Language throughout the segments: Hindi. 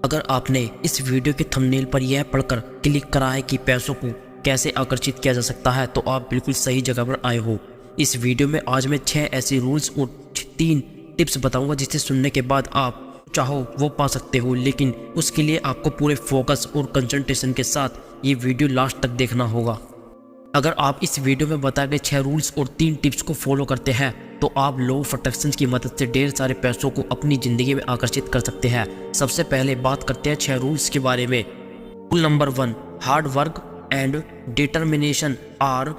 अगर आपने इस वीडियो के थंबनेल पर यह पढ़कर क्लिक करा है कि पैसों को कैसे आकर्षित किया जा सकता है, तो आप बिल्कुल सही जगह पर आए हो। इस वीडियो में आज मैं 6 ऐसे रूल्स और 3 टिप्स बताऊंगा जिसे सुनने के बाद आप चाहो वो पा सकते हो, लेकिन उसके लिए आपको पूरे फोकस और कंसंट्रेशन के साथ ये वीडियो लास्ट तक देखना होगा। अगर आप इस वीडियो में बताए गए 6 रूल्स और 3 टिप्स को फॉलो करते हैं तो आप लॉ ऑफ अट्रैक्शन की मदद से ढेर सारे पैसों को अपनी ज़िंदगी में आकर्षित कर सकते हैं। सबसे पहले बात करते हैं 6 रूल्स के बारे में। Rule number 1, hard work and determination are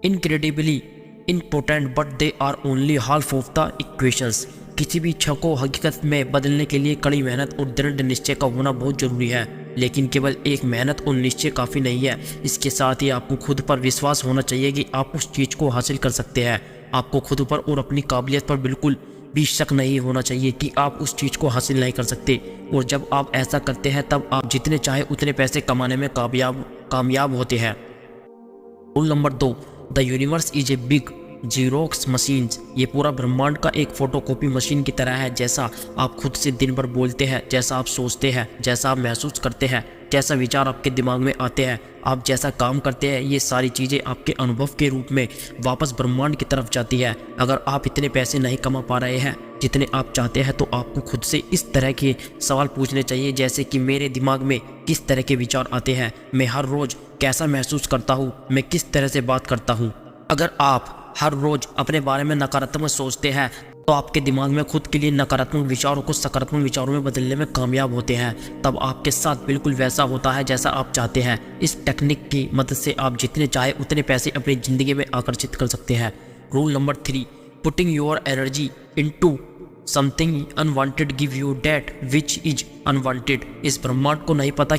incredibly important but they are only half of the equations. किसी भी इच्छा को हकीकत में बदलने के लिए कड़ी मेहनत और दृढ़ निश्चय का होना बहुत जरूरी है, लेकिन केवल एक मेहनत और निश्चय काफ़ी नहीं है। इसके साथ ही आपको खुद पर विश्वास होना चाहिए कि आप उस चीज़ को हासिल कर सकते हैं। आपको खुद पर और अपनी काबिलियत पर बिल्कुल भी शक नहीं होना चाहिए कि आप उस चीज़ को हासिल नहीं कर सकते, और जब आप ऐसा करते हैं तब आप जितने चाहे उतने पैसे कमाने में कामयाब होते हैं। Rule number 2, the universe is a big xerox machines. ये पूरा ब्रह्मांड का एक फोटोकॉपी मशीन की तरह है। जैसा आप खुद से दिन भर बोलते हैं, जैसा आप सोचते हैं, जैसा आप महसूस करते हैं, जैसा विचार आपके दिमाग में आते हैं, आप जैसा काम करते हैं, ये सारी चीज़ें आपके अनुभव के रूप में वापस ब्रह्मांड की तरफ जाती है। अगर आप इतने पैसे नहीं कमा पा रहे हैं जितने आप चाहते हैं तो आपको खुद से इस तरह के सवाल पूछने चाहिए, जैसे कि मेरे दिमाग में किस तरह के विचार आते हैं, मैं हर रोज़ कैसा महसूस करता हूँ, मैं किस तरह से बात करता हूँ। अगर आप हर रोज अपने बारे में नकारात्मक सोचते हैं तो आपके दिमाग में खुद के लिए नकारात्मक विचारों को सकारात्मक विचारों में बदलने में कामयाब होते हैं। तब आपके साथ बिल्कुल वैसा होता है जैसा आप चाहते हैं। इस टेक्निक की मदद से आप जितने चाहे उतने पैसे अपनी ज़िंदगी में आकर्षित कर सकते हैं। Rule number 3, putting your energy into something unwanted give you that which is unwanted. इस ब्रह्मांड को नहीं पता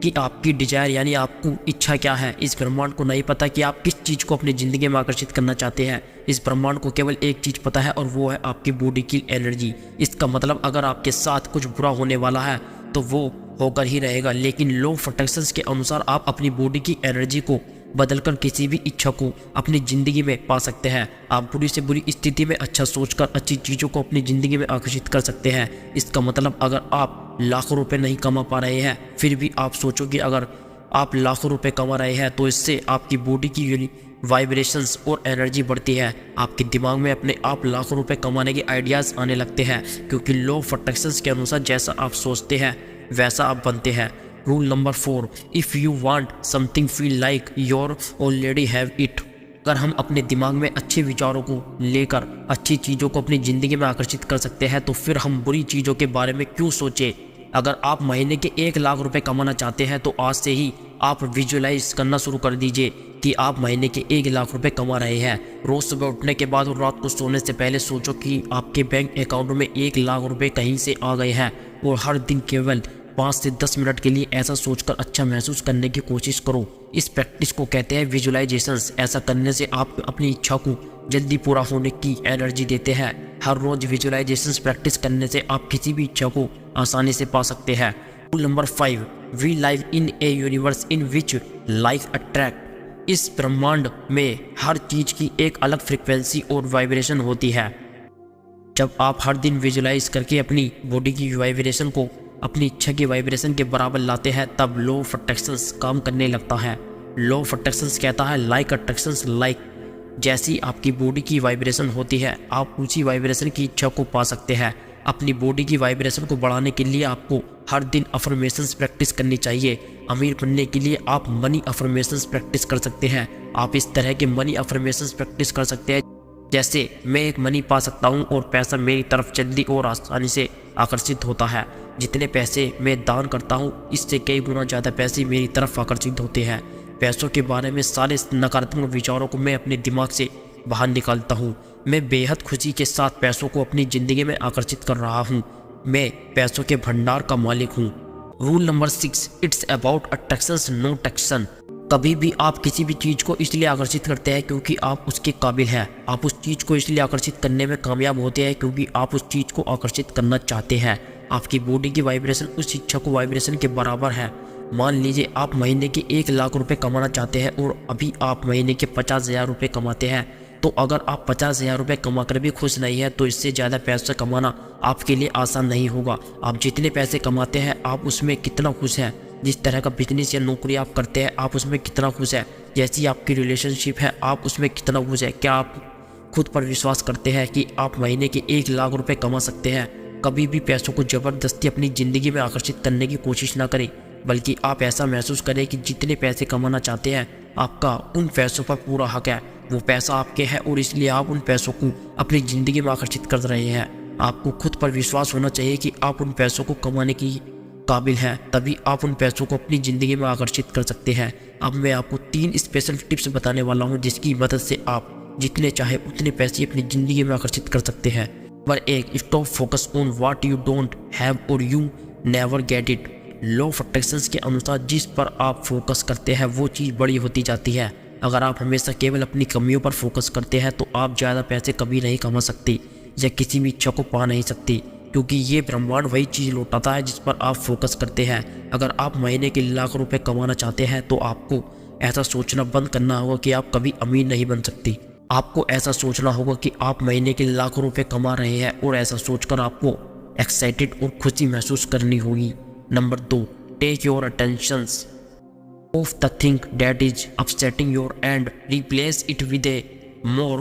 कि आपकी डिजायर यानी आपको इच्छा क्या है। इस ब्रह्मांड को नहीं पता कि आप किस चीज़ को अपनी ज़िंदगी में आकर्षित करना चाहते हैं। इस ब्रह्मांड को केवल एक चीज़ पता है और वो है आपकी बॉडी की एनर्जी। इसका मतलब अगर आपके साथ कुछ बुरा होने वाला है तो वो होकर ही रहेगा, लेकिन लॉ ऑफ अट्रैक्शन के अनुसार आप अपनी बॉडी की एनर्जी को बदलकर किसी भी इच्छा को अपनी ज़िंदगी में पा सकते हैं। आप बुरी से बुरी स्थिति में अच्छा सोचकर अच्छी चीज़ों को अपनी ज़िंदगी में आकर्षित कर सकते हैं। इसका मतलब अगर आप लाखों रुपए नहीं कमा पा रहे हैं फिर भी आप सोचो कि अगर आप लाखों रुपए कमा रहे हैं तो इससे आपकी बॉडी की वाइब्रेशंस और एनर्जी बढ़ती है। आपके दिमाग में अपने आप लाखों रुपए कमाने के आइडियाज़ आने लगते हैं, क्योंकि लॉ ऑफ अट्रैक्शन के अनुसार जैसा आप सोचते हैं वैसा आप बनते हैं। Rule number 4, if you want something feel like your already have it. अगर हम अपने दिमाग में अच्छे विचारों को लेकर अच्छी चीज़ों को अपनी ज़िंदगी में आकर्षित कर सकते हैं तो फिर हम बुरी चीज़ों के बारे में क्यों सोचें। अगर आप महीने के 1 लाख रुपए कमाना चाहते हैं तो आज से ही आप विजुलाइज करना शुरू कर दीजिए कि आप महीने के 1 लाख रुपए कमा रहे हैं। रोज़ सुबह उठने के बाद और रात को सोने से पहले सोचो कि आपके बैंक अकाउंट में 1 लाख रुपए कहीं से आ गए हैं, और हर दिन केवल 5 से 10 मिनट के लिए ऐसा सोचकर अच्छा महसूस करने की कोशिश करो। इस प्रैक्टिस को कहते हैं विजुलाइजेशंस। ऐसा करने से आप अपनी इच्छा को जल्दी पूरा होने की एनर्जी देते हैं। हर रोज विजुलाइजेशंस प्रैक्टिस करने से आप किसी भी इच्छा को आसानी से पा सकते हैं। Rule number 5, we live in a universe in which life attract. इस ब्रह्मांड में हर चीज़ की एक अलग फ्रिक्वेंसी और वाइब्रेशन होती है। जब आप हर दिन विजुलाइज करके अपनी बॉडी की वाइब्रेशन को अपनी इच्छा की वाइब्रेशन के बराबर लाते हैं तब लॉ ऑफ अट्रैक्शन काम करने लगता है। लॉ ऑफ अट्रैक्शन कहता है लाइक अट्रैक्शन लाइक। जैसी आपकी बॉडी की वाइब्रेशन होती है आप उसी वाइब्रेशन की इच्छा को पा सकते हैं। अपनी बॉडी की वाइब्रेशन को बढ़ाने के लिए आपको हर दिन अफर्मेशंस प्रैक्टिस करनी चाहिए। अमीर बनने के लिए आप मनी अफर्मेशंस प्रैक्टिस कर सकते हैं। आप इस तरह के मनी अफर्मेशंस प्रैक्टिस कर सकते हैं, जैसे मैं एक मनी पा सकता हूँ और पैसा मेरी तरफ जल्दी और आसानी से आकर्षित होता है। जितने पैसे मैं दान करता हूँ इससे कई गुना ज़्यादा पैसे मेरी तरफ आकर्षित होते हैं। पैसों के बारे में सारे नकारात्मक विचारों को मैं अपने दिमाग से बाहर निकालता हूँ। मैं बेहद खुशी के साथ पैसों को अपनी ज़िंदगी में आकर्षित कर रहा हूँ। मैं पैसों के भंडार का मालिक हूँ। Rule number 6, it's about attraction not action. कभी भी आप किसी भी चीज़ को इसलिए आकर्षित करते हैं क्योंकि आप उसके काबिल हैं। आप उस चीज़ को इसलिए आकर्षित करने में कामयाब होते हैं क्योंकि आप उस चीज़ को आकर्षित करना चाहते हैं। आपकी बॉडी की वाइब्रेशन उस इच्छा को वाइब्रेशन के बराबर है। मान लीजिए आप महीने के 1 लाख रुपए कमाना चाहते हैं और अभी आप महीने के 50,000 रुपये कमाते हैं। तो अगर आप 50,000 रुपये कमा कर भी खुश नहीं है तो इससे ज़्यादा पैसे कमाना आपके लिए आसान नहीं होगा। आप जितने पैसे कमाते हैं आप उसमें कितना खुश हैं, जिस तरह का बिजनेस या नौकरी आप करते हैं आप उसमें कितना खुश है, जैसी आपकी रिलेशनशिप है आप उसमें कितना खुश है। क्या आप खुद पर विश्वास करते हैं कि आप महीने के 1 लाख रुपए कमा सकते हैं? कभी भी पैसों को ज़बरदस्ती अपनी ज़िंदगी में आकर्षित करने की कोशिश ना करें, बल्कि आप ऐसा महसूस करें कि जितने पैसे कमाना चाहते हैं आपका उन पैसों पर पूरा हक है। वो पैसा आपके है और इसलिए आप उन पैसों को अपनी ज़िंदगी में आकर्षित कर रहे हैं। आपको खुद पर विश्वास होना चाहिए कि आप उन पैसों को कमाने की काबिल हैं, तभी आप उन पैसों को अपनी ज़िंदगी में आकर्षित कर सकते हैं। अब मैं आपको 3 स्पेशल टिप्स बताने वाला हूं जिसकी मदद से आप जितने चाहे उतने पैसे अपनी ज़िंदगी में आकर्षित कर सकते हैं। Number 1, stop focus on what you don't have or you never get it. Law of attraction के अनुसार जिस पर आप फोकस करते हैं वो चीज़ बड़ी होती जाती है। अगर आप हमेशा केवल अपनी कमियों पर फोकस करते हैं तो आप ज़्यादा पैसे कभी नहीं कमा सकते या किसी भी इच्छा को पा नहीं सकते, क्योंकि ये ब्रह्मांड वही चीज़ लौटाता है जिस पर आप फोकस करते हैं। अगर आप महीने के लाख रुपए कमाना चाहते हैं तो आपको ऐसा सोचना बंद करना होगा कि आप कभी अमीर नहीं बन सकते। आपको ऐसा सोचना होगा कि आप महीने के लाखों रुपए कमा रहे हैं और ऐसा सोचकर आपको एक्साइटेड और खुशी महसूस करनी होगी। Number 2, take your attentions off the thing that is upsetting your and replace it with a more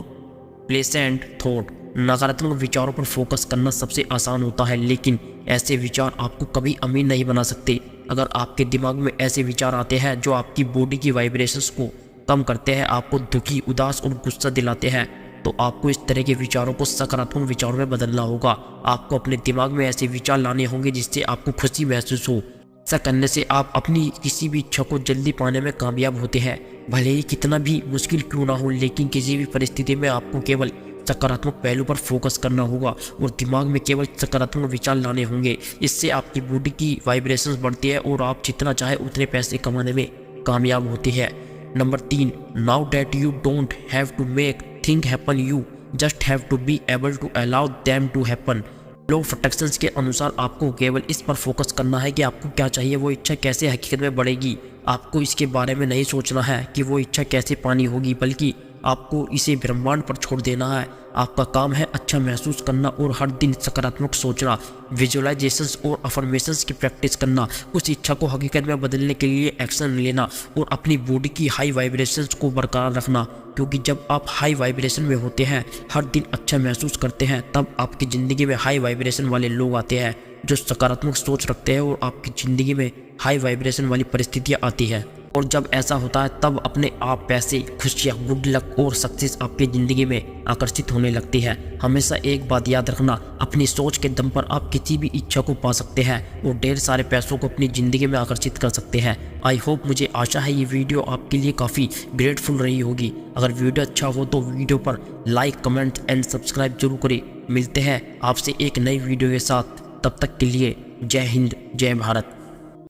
pleasant thought. नकारात्मक विचारों पर फोकस करना सबसे आसान होता है, लेकिन ऐसे विचार आपको कभी अमीर नहीं बना सकते। अगर आपके दिमाग में ऐसे विचार आते हैं जो आपकी बॉडी की वाइब्रेशंस को कम करते हैं, आपको दुखी, उदास और गुस्सा दिलाते हैं, तो आपको इस तरह के विचारों को सकारात्मक विचारों में बदलना होगा। आपको अपने दिमाग में ऐसे विचार लाने होंगे जिससे आपको खुशी महसूस हो। ऐसा करने से आप अपनी किसी भी इच्छा को जल्दी पाने में कामयाब होते हैं, भले ही कितना भी मुश्किल क्यों ना हो। लेकिन किसी भी परिस्थिति में आपको केवल सकारात्मक पहलू पर फोकस करना होगा और दिमाग में केवल सकारात्मक विचार लाने होंगे। इससे आपकी बॉडी की वाइब्रेशंस बढ़ती है और आप जितना चाहे उतने पैसे कमाने में कामयाब होते हैं। Number 3, now that you don't have to make thing happen, you just have to be able to allow them to happen. Law of attraction के अनुसार आपको केवल इस पर फोकस करना है कि आपको क्या चाहिए, वो इच्छा कैसे हकीकत में बढ़ेगी। आपको इसके बारे में नहीं सोचना है कि वो इच्छा कैसे पानी होगी, बल्कि आपको इसे ब्रह्मांड पर छोड़ देना है। आपका काम है अच्छा महसूस करना और हर दिन सकारात्मक सोचना, विजुअलाइजेशंस और अफर्मेशंस की प्रैक्टिस करना, उस इच्छा को हकीकत में बदलने के लिए एक्शन लेना और अपनी बॉडी की हाई वाइब्रेशंस को बरकरार रखना। क्योंकि जब आप हाई वाइब्रेशन में होते हैं, हर दिन अच्छा महसूस करते हैं, तब आपकी ज़िंदगी में हाई वाइब्रेशन वाले लोग आते हैं जो सकारात्मक सोच रखते हैं और आपकी ज़िंदगी में हाई वाइब्रेशन वाली परिस्थितियाँ आती हैं। और जब ऐसा होता है तब अपने आप पैसे, खुशियाँ, गुड लक और सक्सेस आपकी ज़िंदगी में आकर्षित होने लगती है। हमेशा एक बात याद रखना, अपनी सोच के दम पर आप किसी भी इच्छा को पा सकते हैं और ढेर सारे पैसों को अपनी ज़िंदगी में आकर्षित कर सकते हैं। आई होप, मुझे आशा है ये वीडियो आपके लिए काफ़ी ग्रेटफुल रही होगी। अगर वीडियो अच्छा हो तो वीडियो पर लाइक, कमेंट एंड सब्सक्राइब जरूर करें। मिलते हैं आपसे एक नई वीडियो के साथ, तब तक के लिए जय हिंद, जय भारत।